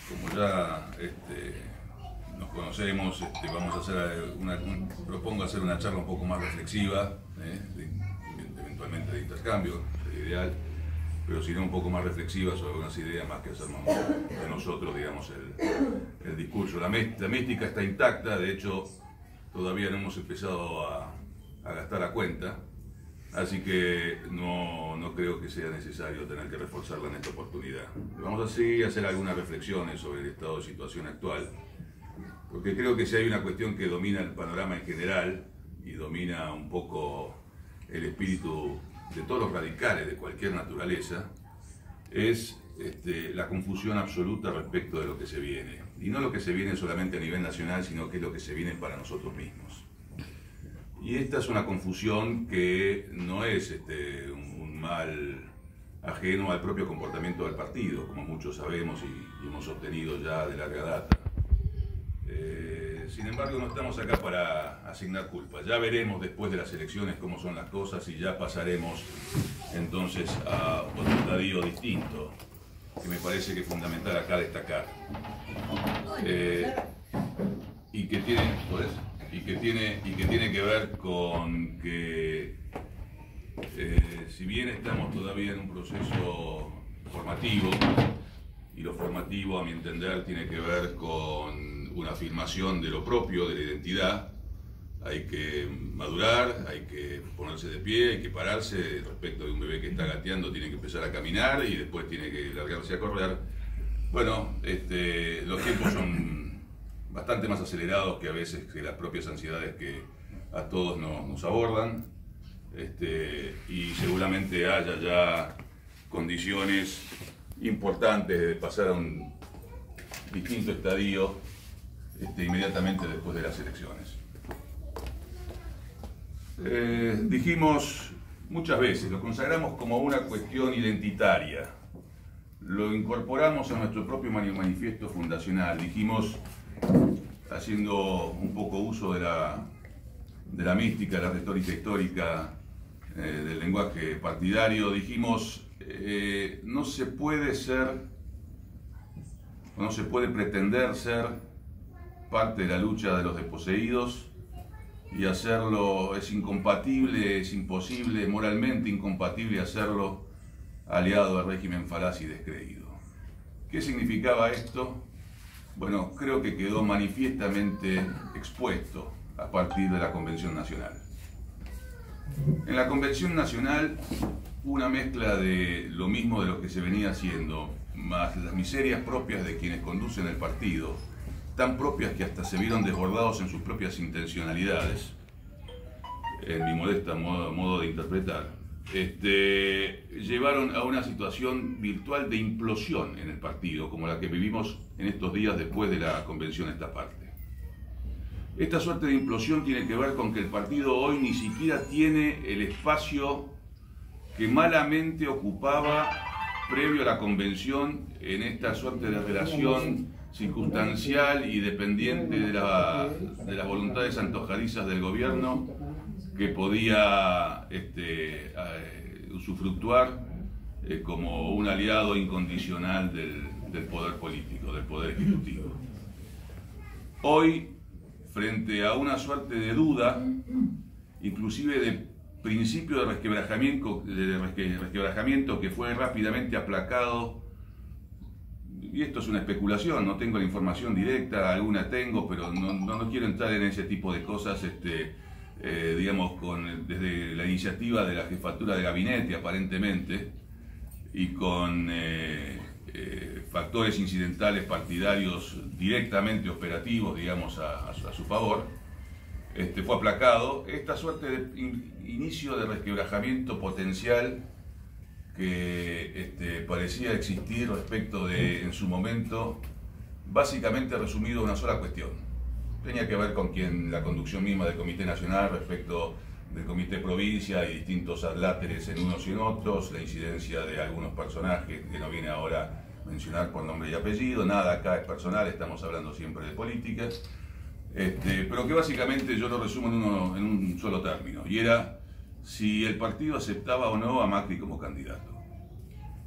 como ya nos conocemos, vamos a hacer propongo hacer una charla un poco más reflexiva, eventualmente de intercambio, sería ideal, pero si no un poco más reflexiva sobre algunas ideas más que hacernos de nosotros, digamos, el discurso. La mística está intacta, de hecho todavía no hemos empezado a gastar la cuenta, así que no creo que sea necesario tener que reforzarla en esta oportunidad. Vamos así a hacer algunas reflexiones sobre el estado de situación actual, porque creo que si hay una cuestión que domina el panorama en general y domina un poco el espíritu de todos los radicales de cualquier naturaleza, es la confusión absoluta respecto de lo que se viene. Y no lo que se viene solamente a nivel nacional, sino que es lo que se viene para nosotros mismos. Y esta es una confusión que no es un mal ajeno al propio comportamiento del partido, como muchos sabemos y hemos obtenido ya de larga data. Sin embargo, no estamos acá para asignar culpas. Ya veremos después de las elecciones cómo son las cosas y ya pasaremos entonces a otro estadio distinto, que me parece que es fundamental acá destacar. Y que tiene que ver con que si bien estamos todavía en un proceso formativo, y lo formativo a mi entender tiene que ver con una afirmación de lo propio, de la identidad, hay que madurar, hay que ponerse de pie, hay que pararse respecto de un bebé que está gateando, tiene que empezar a caminar y después tiene que largarse a correr. Bueno, los tiempos son bastante más acelerados que a veces que las propias ansiedades que a todos nos abordan, y seguramente haya ya condiciones importantes de pasar a un distinto estadio inmediatamente después de las elecciones. Dijimos muchas veces, lo consagramos como una cuestión identitaria, lo incorporamos a nuestro propio manifiesto fundacional, dijimos, haciendo un poco uso de la mística, de la retórica histórica, del lenguaje partidario, dijimos, no se puede pretender ser parte de la lucha de los desposeídos, y hacerlo es incompatible, es imposible, moralmente incompatible hacerlo aliado al régimen falaz y descreído. ¿Qué significaba esto? Bueno, creo que quedó manifiestamente expuesto a partir de la Convención Nacional. En la Convención Nacional, una mezcla de lo mismo de lo que se venía haciendo, más las miserias propias de quienes conducen el partido, tan propias que hasta se vieron desbordados en sus propias intencionalidades, en mi modesta modo de interpretar, llevaron a una situación virtual de implosión en el partido, como la que vivimos en estos días después de la convención esta parte. Esta suerte de implosión tiene que ver con que el partido hoy ni siquiera tiene el espacio que malamente ocupaba previo a la convención en esta suerte de relación circunstancial y dependiente de las voluntades antojadizas del gobierno que podía usufructuar como un aliado incondicional del poder político, del poder ejecutivo. Hoy, frente a una suerte de duda, inclusive de principio de resquebrajamiento que fue rápidamente aplacado, y esto es una especulación, no tengo la información directa, alguna tengo, pero no quiero entrar en ese tipo de cosas, digamos, desde la iniciativa de la jefatura de gabinete, aparentemente, y con factores incidentales partidarios directamente operativos, digamos, a su favor, fue aplacado esta suerte de inicio de resquebrajamiento potencial que parecía existir respecto de, en su momento, básicamente resumido en una sola cuestión. Tenía que ver con la conducción misma del Comité Nacional respecto del Comité Provincia y distintos adláteres en unos y en otros, la incidencia de algunos personajes que no viene ahora a mencionar por nombre y apellido, nada acá es personal, estamos hablando siempre de política, pero que básicamente yo lo resumo en un solo término, y era si el partido aceptaba o no a Macri como candidato.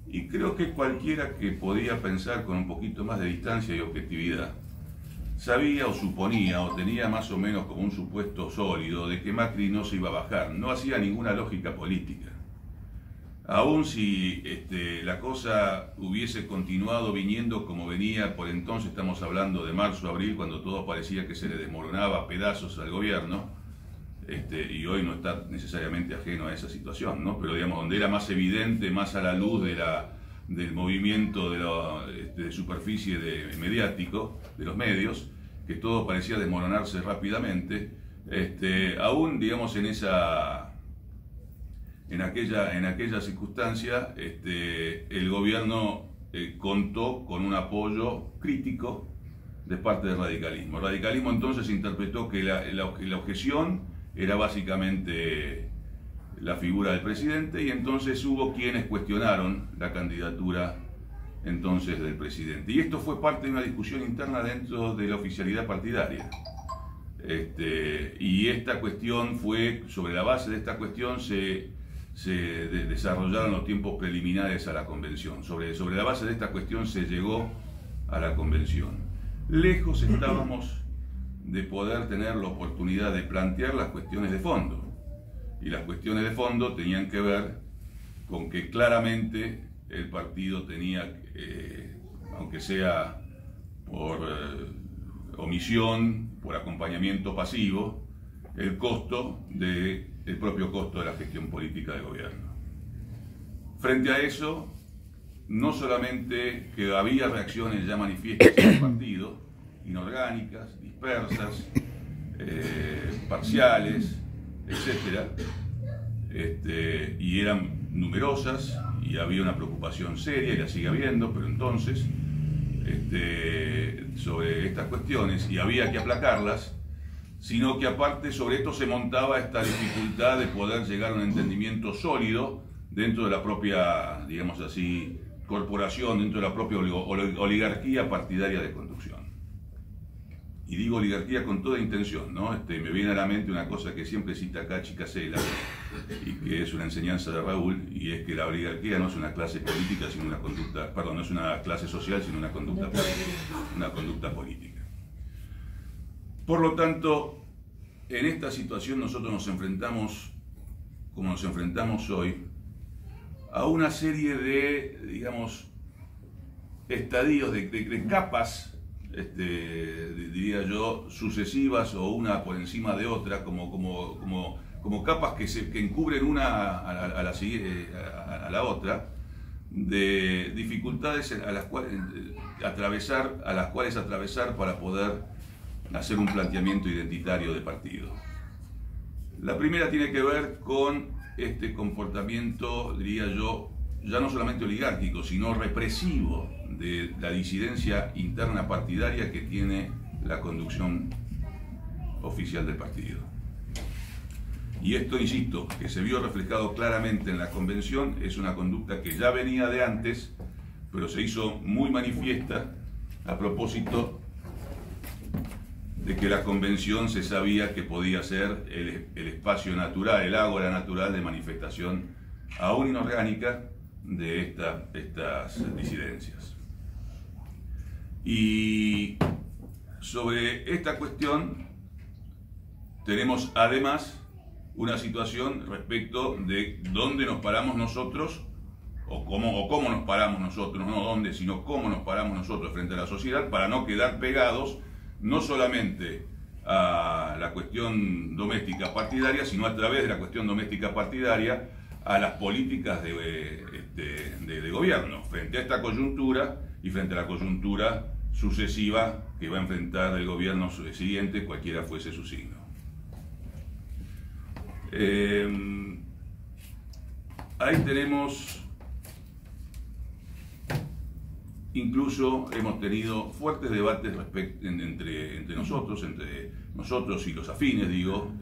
Y creo que cualquiera que podía pensar con un poquito más de distancia y objetividad, sabía o suponía o tenía más o menos como un supuesto sólido de que Macri no se iba a bajar, no hacía ninguna lógica política. Aún si la cosa hubiese continuado viniendo como venía, por entonces estamos hablando de marzo, abril, cuando todo parecía que se le desmoronaba a pedazos al gobierno, y hoy no está necesariamente ajeno a esa situación, ¿no? Pero digamos, donde era más evidente, más a la luz del movimiento de superficie mediático, de los medios, que todo parecía desmoronarse rápidamente, aún, digamos, en aquella circunstancia, el gobierno contó con un apoyo crítico de parte del radicalismo. El radicalismo entonces interpretó que la objeción era básicamente la figura del presidente, y entonces hubo quienes cuestionaron la candidatura entonces del presidente. Y esto fue parte de una discusión interna dentro de la oficialidad partidaria. Y esta cuestión fue, sobre la base de esta cuestión se desarrollaron los tiempos preliminares a la convención. Sobre la base de esta cuestión se llegó a la convención. Lejos estábamos de poder tener la oportunidad de plantear las cuestiones de fondo. Y las cuestiones de fondo tenían que ver con que claramente el partido tenía, aunque sea por omisión, por acompañamiento pasivo, el propio costo de la gestión política del gobierno. Frente a eso, no solamente que había reacciones ya manifiestas en el partido, inorgánicas, dispersas, parciales, etc. Y eran numerosas, y había una preocupación seria, y la sigue habiendo, pero entonces, sobre estas cuestiones, y había que aplacarlas, sino que aparte sobre esto se montaba esta dificultad de poder llegar a un entendimiento sólido dentro de la propia, digamos así, corporación, dentro de la propia oligarquía partidaria de conducción. Y digo oligarquía con toda intención, ¿no? Me viene a la mente una cosa que siempre cita acá Chicasela, y que es una enseñanza de Raúl, y es que la oligarquía no es una clase política, sino una conducta, perdón, no es una clase social, sino una conducta política. Por lo tanto, en esta situación nosotros nos enfrentamos, como nos enfrentamos hoy, a una serie de, digamos, estadios, de capas, diría yo, sucesivas o una por encima de otra, como capas que encubren una a la otra, de dificultades a las cuales atravesar para poder hacer un planteamiento identitario de partido. La primera tiene que ver con este comportamiento, diría yo, ya no solamente oligárquico, sino represivo de la disidencia interna partidaria que tiene la conducción oficial del partido. Y esto, insisto, que se vio reflejado claramente en la convención, es una conducta que ya venía de antes, pero se hizo muy manifiesta a propósito de que la convención se sabía que podía ser el espacio natural, el ágora natural de manifestación aún inorgánica de estas disidencias. Y sobre esta cuestión tenemos además una situación respecto de dónde nos paramos nosotros, o cómo nos paramos nosotros, no dónde, sino cómo nos paramos nosotros frente a la sociedad, para no quedar pegados no solamente a la cuestión doméstica partidaria, sino a través de la cuestión doméstica partidaria a las políticas de gobierno, frente a esta coyuntura y frente a la coyuntura sucesiva que va a enfrentar el gobierno siguiente, cualquiera fuese su signo. Ahí tenemos, incluso hemos tenido fuertes debates entre nosotros y los afines, digo,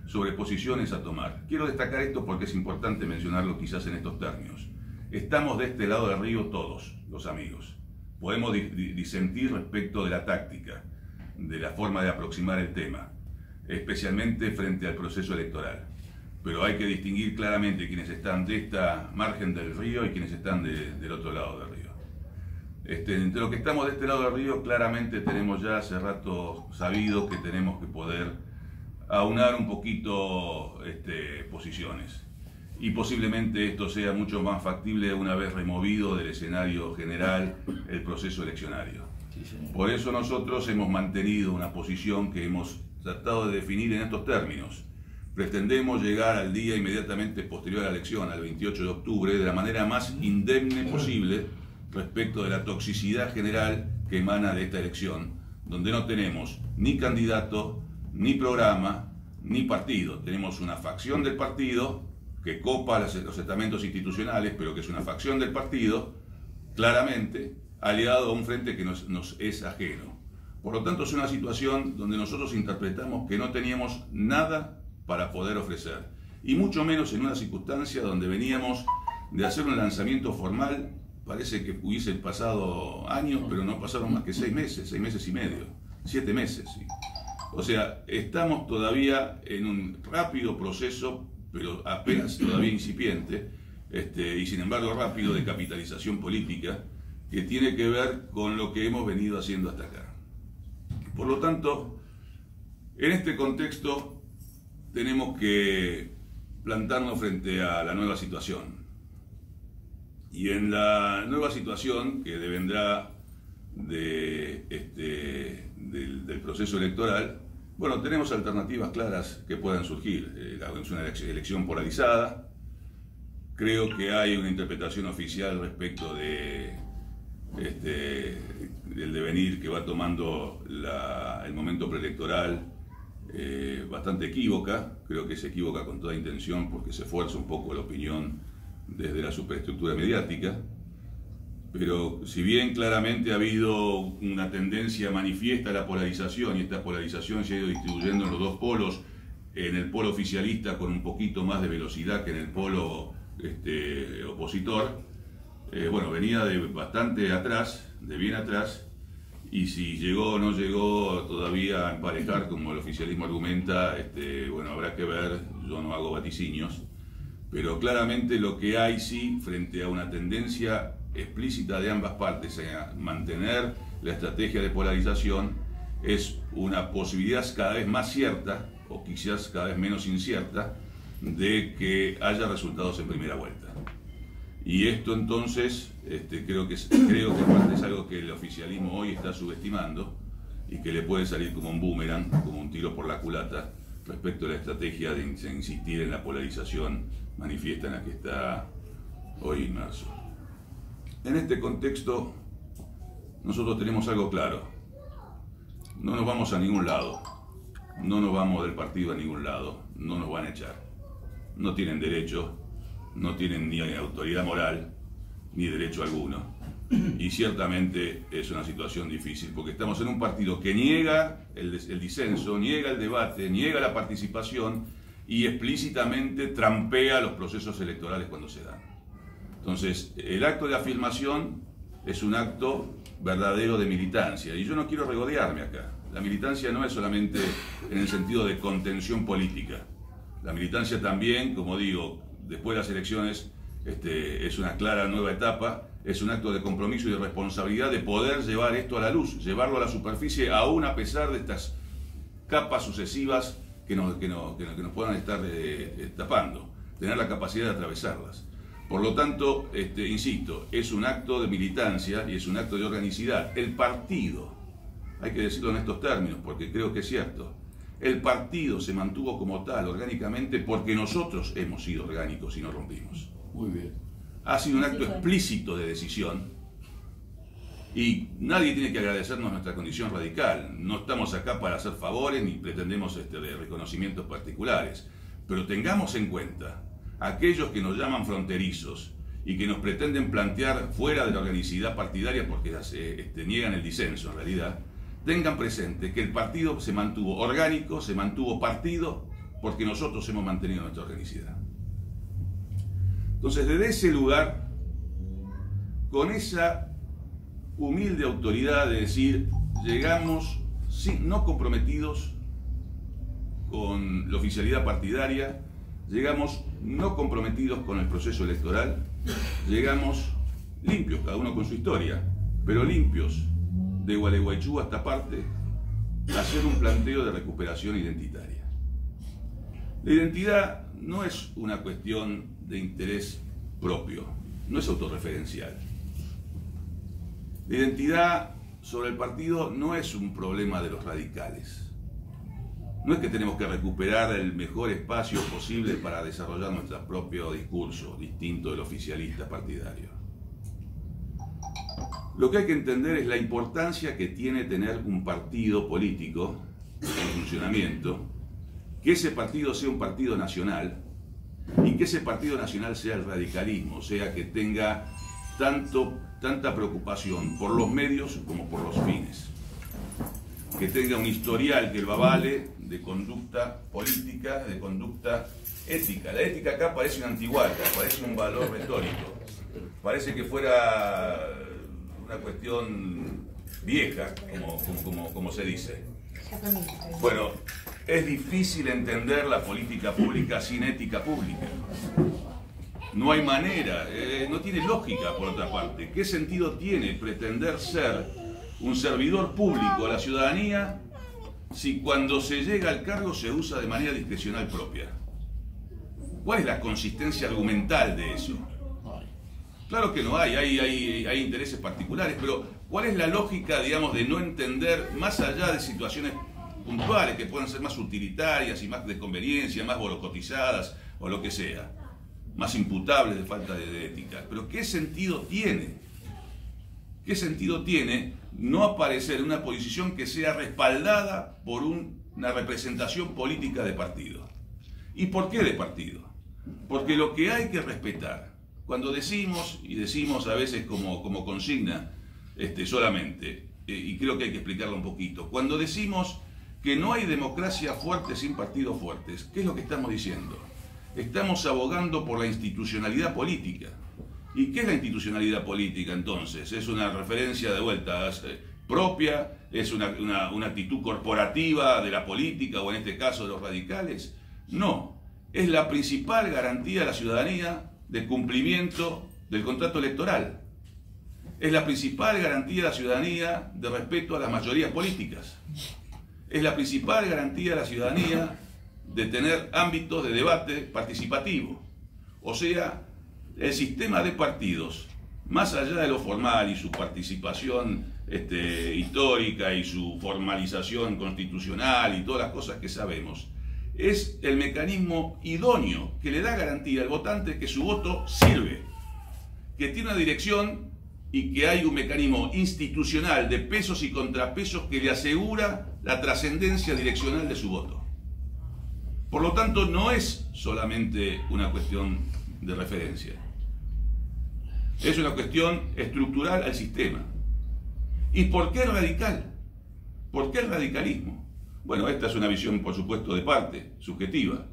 sobre posiciones a tomar. Quiero destacar esto porque es importante mencionarlo quizás en estos términos. Estamos de este lado del río todos, los amigos. Podemos disentir respecto de la táctica, de la forma de aproximar el tema, especialmente frente al proceso electoral. pero hay que distinguir claramente quienes están de esta margen del río y quienes están del otro lado del río. Entre los que estamos de este lado del río, claramente tenemos ya hace rato sabido que tenemos que poder aunar un poquito posiciones. Y posiblemente esto sea mucho más factible una vez removido del escenario general el proceso eleccionario. Por eso nosotros hemos mantenido una posición que hemos tratado de definir en estos términos. Pretendemos llegar al día inmediatamente posterior a la elección, al 28 de octubre, de la manera más indemne posible respecto de la toxicidad general que emana de esta elección, donde no tenemos ni candidato, ni programa, ni partido. Tenemos una facción del partido que copa los estamentos institucionales, pero que es una facción del partido, claramente aliado a un frente que nos es ajeno. Por lo tanto, es una situación donde nosotros interpretamos que no teníamos nada para poder ofrecer, y mucho menos en una circunstancia donde veníamos de hacer un lanzamiento formal. Parece que hubiesen pasado años, pero no pasaron más que 6 meses y medio, 7 meses. ¿Sí? O sea, estamos todavía en un rápido proceso, pero apenas todavía incipiente, y sin embargo rápido, de capitalización política, que tiene que ver con lo que hemos venido haciendo hasta acá. Por lo tanto, en este contexto tenemos que plantarnos frente a la nueva situación. Y en la nueva situación que devendrá del proceso electoral, bueno, tenemos alternativas claras que puedan surgir. Es una elección polarizada. Creo que hay una interpretación oficial respecto del devenir que va tomando el momento preelectoral, bastante equívoca. Creo que se equivoca con toda intención porque se fuerza un poco la opinión desde la superestructura mediática, pero si bien claramente ha habido una tendencia manifiesta a la polarización, y esta polarización se ha ido distribuyendo en los dos polos, en el polo oficialista con un poquito más de velocidad que en el polo opositor, bueno, venía de bastante atrás, de bien atrás, y si llegó o no llegó todavía a emparejar, como el oficialismo argumenta, bueno, habrá que ver. Yo no hago vaticinios, pero claramente lo que hay sí, frente a una tendencia explícita de ambas partes a mantener la estrategia de polarización, es una posibilidad cada vez más cierta, o quizás cada vez menos incierta, de que haya resultados en primera vuelta. Y esto entonces creo que aparte es algo que el oficialismo hoy está subestimando y que le puede salir como un boomerang, como un tiro por la culata, respecto a la estrategia de insistir en la polarización manifiesta en la que está hoy inmerso. En este contexto, nosotros tenemos algo claro: no nos vamos a ningún lado, no nos vamos del partido a ningún lado, no nos van a echar. No tienen derecho, no tienen ni autoridad moral, ni derecho alguno. Y ciertamente es una situación difícil, porque estamos en un partido que niega el disenso, niega el debate, niega la participación y explícitamente trampea los procesos electorales cuando se dan. Entonces, el acto de afirmación es un acto verdadero de militancia, y yo no quiero regodearme acá. La militancia no es solamente en el sentido de contención política. La militancia también, como digo, después de las elecciones, es una clara nueva etapa, es un acto de compromiso y de responsabilidad de poder llevar esto a la luz, llevarlo a la superficie, aún a pesar de estas capas sucesivas que nos puedan estar tapando, tener la capacidad de atravesarlas. Por lo tanto, insisto, es un acto de militancia y es un acto de organicidad. El partido, hay que decirlo en estos términos porque creo que es cierto, el partido se mantuvo como tal, orgánicamente, porque nosotros hemos sido orgánicos y no rompimos. Muy bien. Ha sido un acto explícito de decisión y nadie tiene que agradecernos nuestra condición radical. No estamos acá para hacer favores ni pretendemos de reconocimientos particulares, pero tengamos en cuenta aquellos que nos llaman fronterizos y que nos pretenden plantear fuera de la organicidad partidaria porque niegan el disenso en realidad. Tengan presente que el partido se mantuvo orgánico, se mantuvo partido, porque nosotros hemos mantenido nuestra organicidad. Entonces, desde ese lugar, con esa humilde autoridad de decir, llegamos no comprometidos con la oficialidad partidaria, llegamos no comprometidos con el proceso electoral, llegamos limpios, cada uno con su historia, pero limpios de Gualeguaychú hasta parte, a hacer un planteo de recuperación identitaria. La identidad no es una cuestión de interés propio, no es autorreferencial. La identidad sobre el partido no es un problema de los radicales. No es que tenemos que recuperar el mejor espacio posible para desarrollar nuestro propio discurso, distinto del oficialista partidario. Lo que hay que entender es la importancia que tiene tener un partido político en funcionamiento, que ese partido sea un partido nacional y que ese partido nacional sea el radicalismo, o sea, que tenga tanta preocupación por los medios como por los fines, que tenga un historial que lo avale de conducta política, de conducta ética. La ética acá parece una antigualca, parece un valor retórico, parece que fuera una cuestión vieja, como se dice. Bueno, es difícil entender la política pública sin ética pública. No hay manera, no tiene lógica por otra parte. ¿Qué sentido tiene pretender ser un servidor público a la ciudadanía si cuando se llega al cargo se usa de manera discrecional propia? ¿Cuál es la consistencia argumental de eso? Claro que no hay intereses particulares, pero ¿cuál es la lógica, digamos, de no entender más allá de situaciones puntuales que puedan ser más utilitarias y más de conveniencia, más boicotizadas o lo que sea, más imputables de falta de ética? Pero ¿qué sentido tiene? ¿Qué sentido tiene no aparecer en una posición que sea respaldada por una representación política de partido? ¿Y por qué de partido? Porque lo que hay que respetar, cuando decimos, y decimos a veces como consigna solamente, y creo que hay que explicarlo un poquito, cuando decimos que no hay democracia fuerte sin partidos fuertes, ¿qué es lo que estamos diciendo? Estamos abogando por la institucionalidad política. ¿Y qué es la institucionalidad política entonces? ¿Es una referencia de vuelta propia? ¿Es una actitud corporativa de la política o en este caso de los radicales? No, es la principal garantía de la ciudadanía de cumplimiento del contrato electoral. Es la principal garantía de la ciudadanía de respeto a las mayorías políticas. Es la principal garantía de la ciudadanía de tener ámbitos de debate participativo. O sea, el sistema de partidos, más allá de lo formal y su participación histórica y su formalización constitucional y todas las cosas que sabemos, es el mecanismo idóneo que le da garantía al votante que su voto sirve, que tiene una dirección y que hay un mecanismo institucional de pesos y contrapesos que le asegura la trascendencia direccional de su voto. Por lo tanto, no es solamente una cuestión de referencia. Es una cuestión estructural al sistema. ¿Y por qué radical? ¿Por qué el radicalismo? Bueno, esta es una visión, por supuesto, de parte, subjetiva.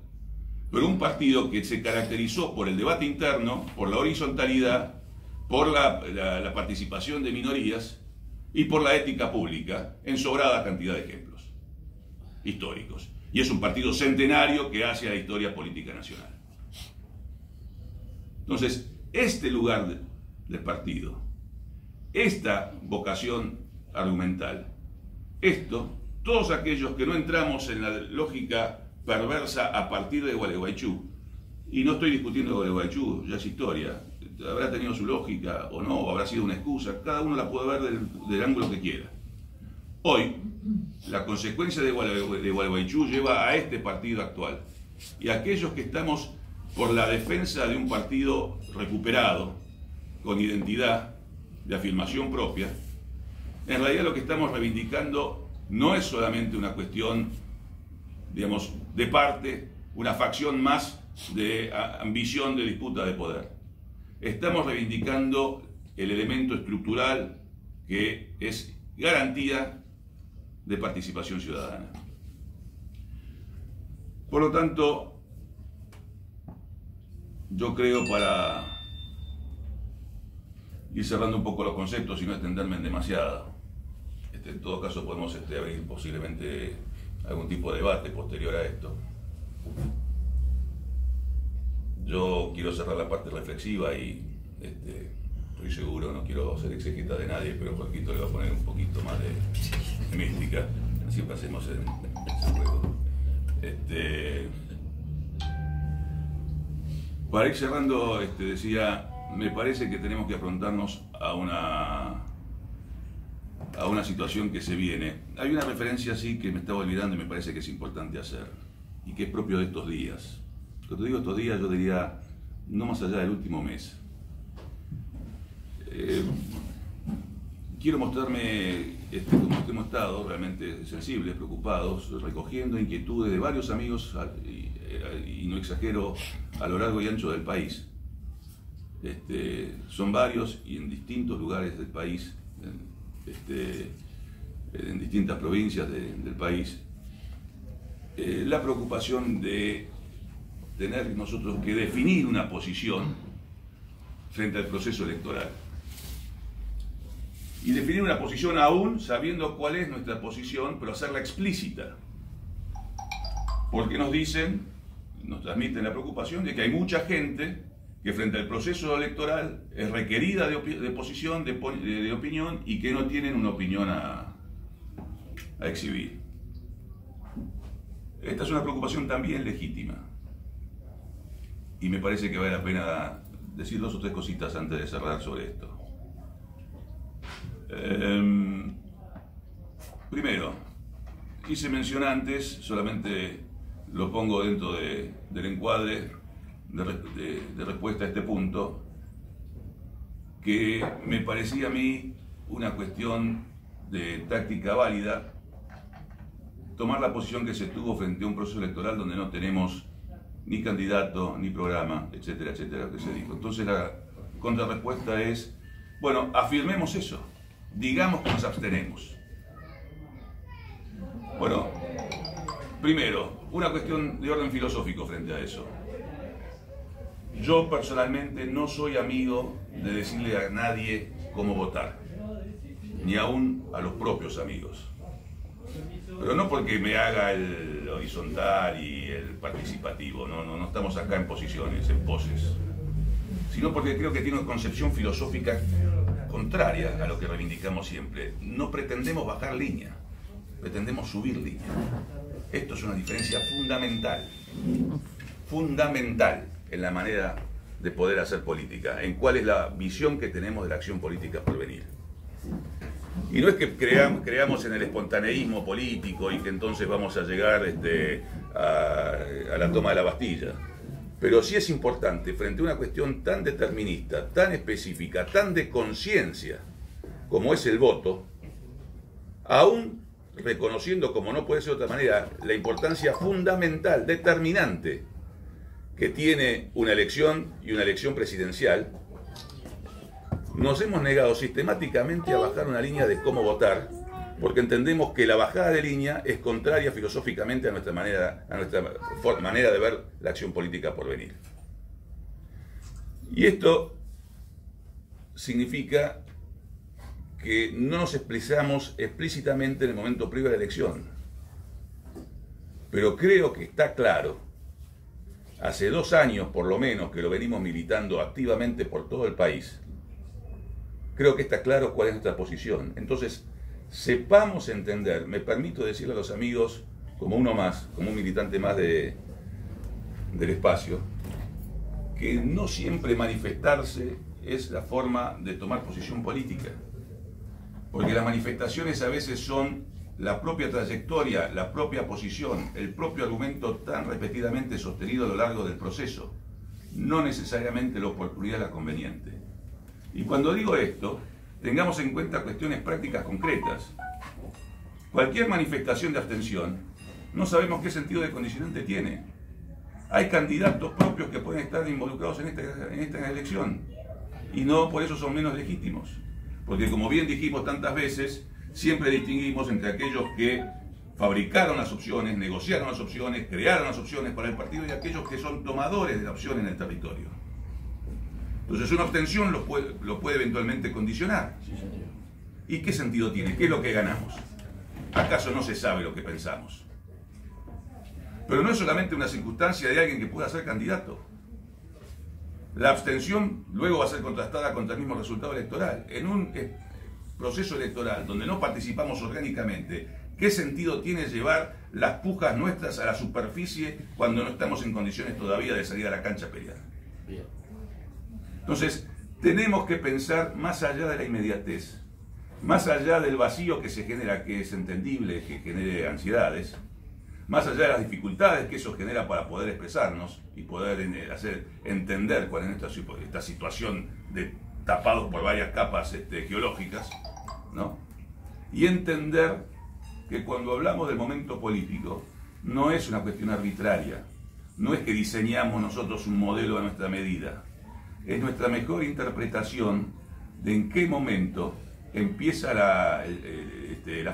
Pero un partido que se caracterizó por el debate interno, por la horizontalidad, por la participación de minorías y por la ética pública, en sobrada cantidad de ejemplos históricos. Y es un partido centenario que hace a la historia política nacional. Entonces, este lugar del partido, esta vocación argumental, todos aquellos que no entramos en la lógica perversa a partir de Gualeguaychú, y no estoy discutiendo Gualeguaychú, ya es historia, habrá tenido su lógica o no, o habrá sido una excusa, cada uno la puede ver del ángulo que quiera. Hoy, la consecuencia de Gualeguaychú lleva a este partido actual, y a aquellos que estamos por la defensa de un partido recuperado, con identidad, de afirmación propia, en realidad lo que estamos reivindicando no es solamente una cuestión, digamos, de parte, una facción más de ambición de disputa de poder. Estamos reivindicando el elemento estructural que es garantía de participación ciudadana. Por lo tanto, yo creo, para ir cerrando un poco los conceptos y no extenderme en demasiado, en todo caso podemos abrir posiblemente algún tipo de debate posterior a esto. Yo quiero cerrar la parte reflexiva y estoy seguro, no quiero ser exégeta de nadie, pero Jorgito le va a poner un poquito más de mística, así pasemos en ese juego. Para ir cerrando, decía, me parece que tenemos que afrontarnos a una situación que se viene. Hay una referencia así que me estaba olvidando y me parece que es importante hacer, y que es propio de estos días. Cuando digo estos días, yo diría, no más allá del último mes. Quiero mostrarme, como hemos estado, realmente sensibles, preocupados, recogiendo inquietudes de varios amigos, y no exagero, a lo largo y ancho del país. Son varios y en distintos lugares del país, en distintas provincias del país, la preocupación de tener nosotros que definir una posición frente al proceso electoral. Y definir una posición aún sabiendo cuál es nuestra posición, pero hacerla explícita. Porque nos transmiten la preocupación de que hay mucha gente que frente al proceso electoral es requerida de posición, de opinión, y que no tienen una opinión a exhibir. Esta es una preocupación también legítima. Y me parece que vale la pena decir 2 o 3 cositas antes de cerrar sobre esto. Primero, hice mención antes, solamente lo pongo dentro del encuadre de respuesta a este punto, que me parecía a mí una cuestión de táctica válida tomar la posición que se tuvo frente a un proceso electoral donde no tenemos ni candidato, ni programa, etcétera, etcétera, que se dijo. Entonces la contrarrespuesta es, bueno, afirmemos eso, digamos que nos abstenemos. Bueno, primero, una cuestión de orden filosófico frente a eso. Yo personalmente no soy amigo de decirle a nadie cómo votar, ni aún a los propios amigos. Pero no porque me haga el horizontal y el participativo, no estamos acá en posiciones, en poses, sino porque creo que tiene una concepción filosófica contraria a lo que reivindicamos siempre. No pretendemos bajar línea, pretendemos subir línea. Esto es una diferencia fundamental en la manera de poder hacer política, en cuál es la visión que tenemos de la acción política por venir. Y no es que creamos en el espontaneísmo político y que entonces vamos a llegar a la toma de la Bastilla. Pero sí es importante, frente a una cuestión tan determinista, tan específica, tan de conciencia, como es el voto, aún reconociendo, como no puede ser de otra manera, la importancia fundamental, determinante, que tiene una elección y una elección presidencial, nos hemos negado sistemáticamente a bajar una línea de cómo votar, porque entendemos que la bajada de línea es contraria filosóficamente a nuestra manera de ver la acción política por venir. Y esto significa que no nos expresamos explícitamente en el momento previo a la elección. Pero creo que está claro, hace 2 años por lo menos que lo venimos militando activamente por todo el país, creo que está claro cuál es nuestra posición. Entonces, sepamos entender, me permito decirle a los amigos, como uno más, como un militante más del espacio, que no siempre manifestarse es la forma de tomar posición política. Porque las manifestaciones a veces son la propia trayectoria, la propia posición, el propio argumento tan repetidamente sostenido a lo largo del proceso, no necesariamente la oportunidad la conveniente. Y cuando digo esto, tengamos en cuenta cuestiones prácticas concretas. Cualquier manifestación de abstención, no sabemos qué sentido de condicionante tiene. Hay candidatos propios que pueden estar involucrados en esta elección y no por eso son menos legítimos. Porque como bien dijimos tantas veces, siempre distinguimos entre aquellos que fabricaron las opciones, negociaron las opciones, crearon las opciones para el partido y aquellos que son tomadores de la opción en el territorio. Entonces una abstención lo puede eventualmente condicionar. Sí, señor. ¿Y qué sentido tiene? ¿Qué es lo que ganamos? ¿Acaso no se sabe lo que pensamos? Pero no es solamente una circunstancia de alguien que pueda ser candidato. La abstención luego va a ser contrastada contra el mismo resultado electoral. En un proceso electoral donde no participamos orgánicamente, ¿qué sentido tiene llevar las pujas nuestras a la superficie cuando no estamos en condiciones todavía de salir a la cancha a pelear? Bien. Entonces, tenemos que pensar más allá de la inmediatez, más allá del vacío que se genera, que es entendible, que genere ansiedades, más allá de las dificultades que eso genera para poder expresarnos y poder hacer entender cuál es esta situación de tapados por varias capas geológicas, ¿no? Y entender que cuando hablamos del momento político no es una cuestión arbitraria, no es que diseñamos nosotros un modelo a nuestra medida, es nuestra mejor interpretación de en qué momento empieza la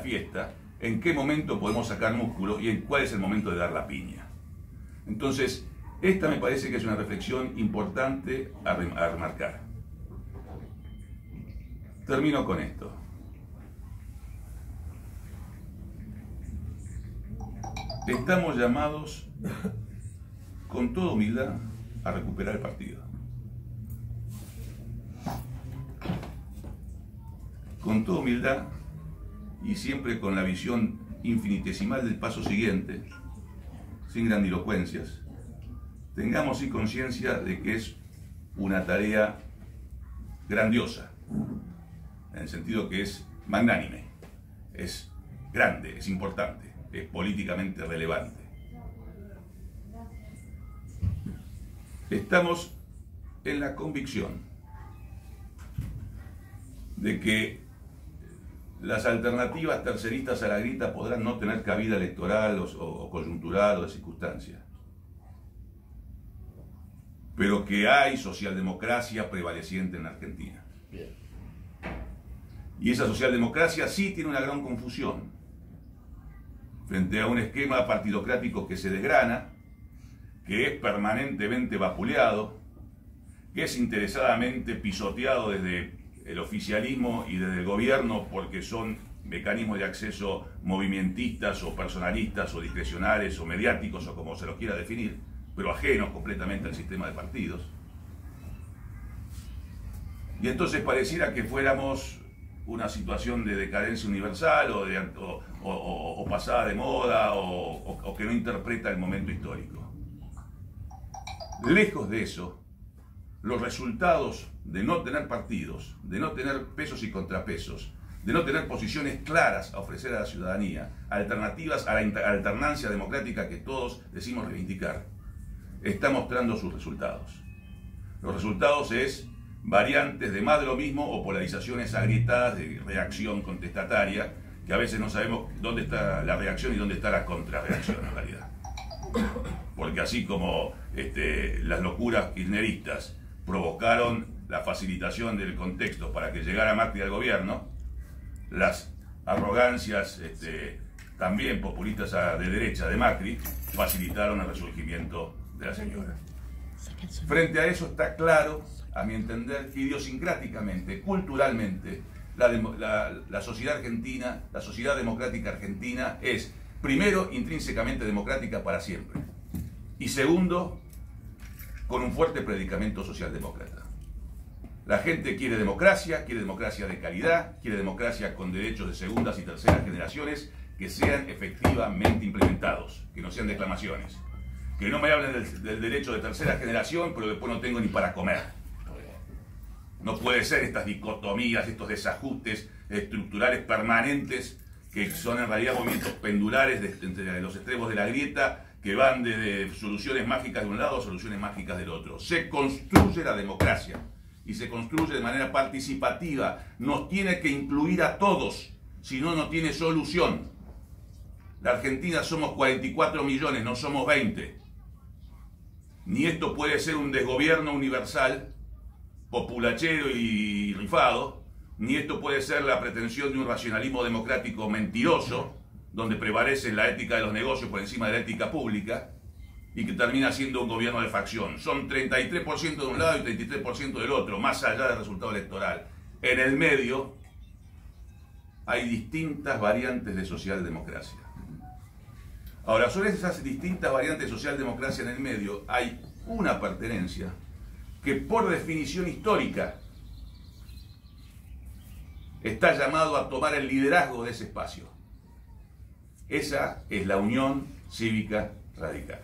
fiesta, en qué momento podemos sacar músculo y en cuál es el momento de dar la piña. Entonces, esta me parece que es una reflexión importante a remarcar. Termino con esto. Estamos llamados, con toda humildad, a recuperar el partido. Con toda humildad y siempre con la visión infinitesimal del paso siguiente, sin grandilocuencias, tengamos sí conciencia de que es una tarea grandiosa, en el sentido que es magnánime, es grande, es importante, es políticamente relevante. Estamos en la convicción de que las alternativas terceristas a la grita podrán no tener cabida electoral o coyuntural o de circunstancia, pero que hay socialdemocracia prevaleciente en Argentina. Bien. Y esa socialdemocracia sí tiene una gran confusión frente a un esquema partidocrático que se desgrana, que es permanentemente vapuleado, que es interesadamente pisoteado desde el oficialismo y desde el gobierno porque son mecanismos de acceso movimentistas o personalistas o discrecionales o mediáticos o como se los quiera definir, pero ajenos completamente al sistema de partidos. Y entonces pareciera que fuéramos una situación de decadencia universal o pasada de moda o que no interpreta el momento histórico. Lejos de eso, los resultados de no tener partidos, de no tener pesos y contrapesos, de no tener posiciones claras a ofrecer a la ciudadanía, alternativas a la alternancia democrática que todos decimos reivindicar, está mostrando sus resultados. Los resultados es variantes de más de lo mismo o polarizaciones agrietadas de reacción contestataria, que a veces no sabemos dónde está la reacción y dónde está la contrarreacción en realidad. Porque así como las locuras kirchneristas provocaron la facilitación del contexto para que llegara Macri al gobierno, las arrogancias también populistas de derecha de Macri facilitaron el resurgimiento de la señora. Frente a eso está claro, a mi entender, que idiosincráticamente, culturalmente, la sociedad argentina, la sociedad democrática argentina es, primero, intrínsecamente democrática para siempre, y segundo, con un fuerte predicamento socialdemócrata. La gente quiere democracia de calidad, quiere democracia con derechos de segundas y terceras generaciones que sean efectivamente implementados, que no sean declamaciones. Que no me hablen del derecho de tercera generación, pero después no tengo ni para comer. No puede ser estas dicotomías, estos desajustes estructurales permanentes que son en realidad movimientos pendulares entre los extremos de la grieta que van desde soluciones mágicas de un lado a soluciones mágicas del otro. Se construye la democracia y se construye de manera participativa. Nos tiene que incluir a todos, si no, no tiene solución. La Argentina somos 44 millones, no somos 20. Ni esto puede ser un desgobierno universal, populachero y rifado, ni esto puede ser la pretensión de un racionalismo democrático mentiroso, donde prevalece la ética de los negocios por encima de la ética pública, y que termina siendo un gobierno de facción. Son 33% de un lado y 33% del otro, más allá del resultado electoral. En el medio hay distintas variantes de socialdemocracia. Ahora, sobre esas distintas variantes de socialdemocracia en el medio, hay una pertenencia que por definición histórica está llamado a tomar el liderazgo de ese espacio. Esa es la Unión Cívica Radical.